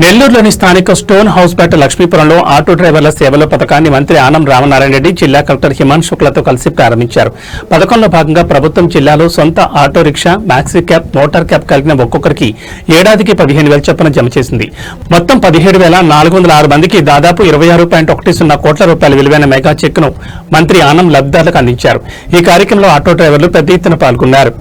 నెల్లూరులోని స్థానిక stone హౌస్పేట లక్ష్మీపురంలో auto డ్రైవర్ల సేవల పథకాన్ని మంత్రి ఆనం రామనారాయణ రెడ్డి జిల్లా కలెక్టర్ హిమాంశు శుక్లతో కలిసి ప్రారంభించారు. పథకంలో భాగంగా ప్రభుత్వం జిల్లాలో సొంత auto rickshaw, maxi cab, motor cab కలిగిన ఒక్కొక్కరికి ఏడాదికి 15,000 చొప్పున జమ చేసింది. మొత్తం 17,406 మందికి దాదాపు 26.10 కోట్ల రూపాయల విలువైన మెగా చెక్ను మంత్రి ఆనం లబ్ధిదారులకు అందించారు. ఈ కార్యక్రమంలో ఆటో డ్రైవర్లు పెద్ద ఎత్తున పాల్గొన్నారు.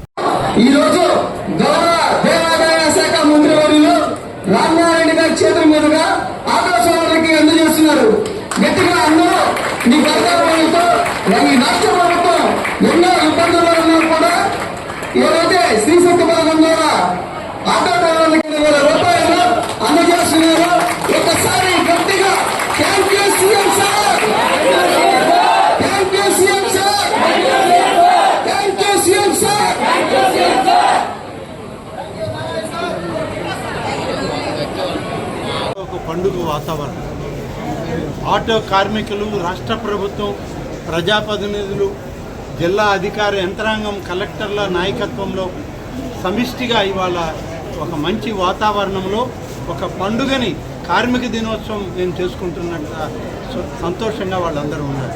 రామనారాయణ గారి చేతుల మీదుగా ఆటో సోదరులకి అందజేస్తున్నారు. గట్టిగా అందరూ మీ గర్వంతో ఈ రాష్ట్ర ప్రభుత్వం ఎన్నో ఇబ్బందుల్లో ఉన్నా కూడా ఏదైతే శ్రీశక్తి పథకం ద్వారా ఆటో డ్రైవర్లకి 2,000 రూపాయలు అందజేస్తున్నారు. ఒకసారి గట్టిగా thank you CM sir, thank you CM sir, thank you CM sir. పండుగ వాతావరణం ఆటో కార్మికులు, రాష్ట్ర ప్రభుత్వం, ప్రజాప్రతినిధులు, జిల్లా అధికార యంత్రాంగం, కలెక్టర్ల నాయకత్వంలో సమిష్టిగా ఇవాళ ఒక మంచి వాతావరణంలో ఒక పండుగని కార్మిక దినోత్సవం మేము చేసుకుంటున్నట్టు సంతోషంగా వాళ్ళందరూ ఉన్నారు.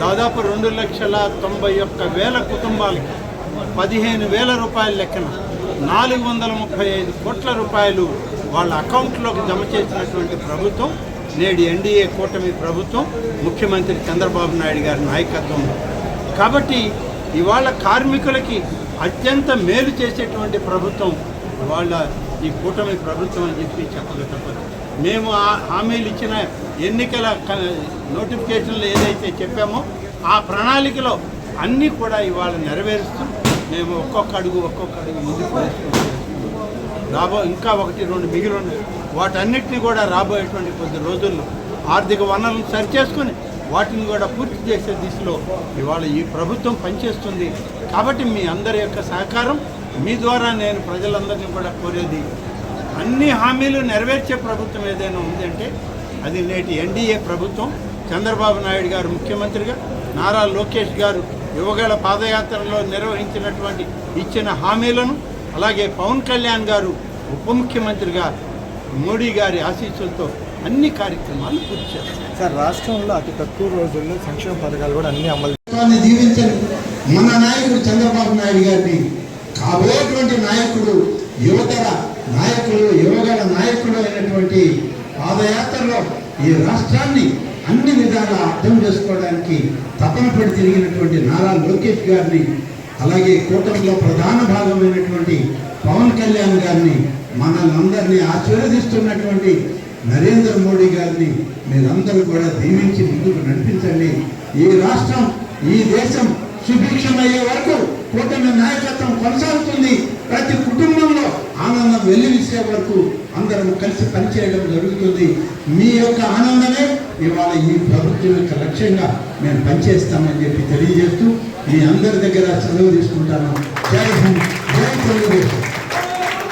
దాదాపు 2,91,000 కుటుంబాలకి 15,000 రూపాయల లెక్కన 435 కోట్ల రూపాయలు వాళ్ళ అకౌంట్లోకి జమ చేసినటువంటి ప్రభుత్వం నేడు ఎన్డీఏ కూటమి ప్రభుత్వం, ముఖ్యమంత్రి చంద్రబాబు నాయుడు గారి నాయకత్వంలో. కాబట్టి ఇవాళ కార్మికులకి అత్యంత మేలు చేసేటువంటి ప్రభుత్వం వాళ్ళ ఈ కూటమి ప్రభుత్వం అని చెప్పి చెప్పక తప్పదు. మేము హామీలు ఇచ్చిన ఎన్నికల నోటిఫికేషన్లు ఏదైతే చెప్పామో ఆ ప్రణాళికలో అన్నీ కూడా ఇవాళ నెరవేరుస్తూ మేము ఒక్కొక్క అడుగు ముందుకు వేసుకుంటాం. ఇంకా 1-2 మిగిలి ఉన్నాయి. వాటన్నిటిని కూడా రాబోయేటువంటి కొద్ది రోజుల్లో ఆర్థిక వనరులను సరిచేసుకుని వాటిని కూడా పూర్తి చేసే దిశలో ఇవాళ ఈ ప్రభుత్వం పనిచేస్తుంది. కాబట్టి మీ అందరి యొక్క సహకారం, మీ ద్వారా నేను ప్రజలందరినీ కూడా కోరేది, అన్ని హామీలు నెరవేర్చే ప్రభుత్వం ఏదైనా ఉందంటే అది నేటి ఎన్డీఏ ప్రభుత్వం. చంద్రబాబు నాయుడు గారు ముఖ్యమంత్రిగా, నారా లోకేష్ గారు యువగళ పాదయాత్రలో నిర్వహించినటువంటి ఇచ్చిన హామీలను, అలాగే పవన్ కళ్యాణ్ గారు ఉప ముఖ్యమంత్రిగా మోడీ గారి ఆశీస్సులతో అన్ని కార్యక్రమాలు పూర్తి చేస్తారు. సార్, రాష్ట్రంలో అతి తక్కువ రోజుల్లో సంక్షేమ పథకాలు కూడా అన్ని అమలు దీవించండి. మన నాయకుడు చంద్రబాబు నాయుడు గారిని కాబోయేటువంటి నాయకుడు, యువతర నాయకుడు, యువగల నాయకుడు అయినటువంటి పాదయాత్రలో ఈ రాష్ట్రాన్ని అన్ని విధాలా అర్థం చేసుకోవడానికి తపన పడి తిరిగినటువంటి నారా లోకేష్ గారిని, అలాగే కూటమిలో ప్రధాన భాగమైనటువంటి పవన్ కళ్యాణ్ గారిని, మనల్ని ఆశీర్వదిస్తున్నటువంటి నరేంద్ర మోడీ గారిని మీరందరూ కూడా దీవించి ముందుకు నడిపించండి. ఈ రాష్ట్రం, ఈ దేశం సుభిక్షమయ్యే వరకు కూటమి నాయకత్వం కొనసాగుతుంది. ప్రతి కుటుంబంలో ఆనందం వెల్లివిసే వరకు అందరం కలిసి పనిచేయడం జరుగుతుంది. మీ యొక్క ఆనందమే ఇవాళ ఈ ప్రభుత్వం యొక్క లక్ష్యంగా మేము పనిచేస్తామని చెప్పి తెలియజేస్తూ మీ అందరి దగ్గర సెలవు తీసుకుంటాను. జై హింద్, జై తెలుగుదేశం.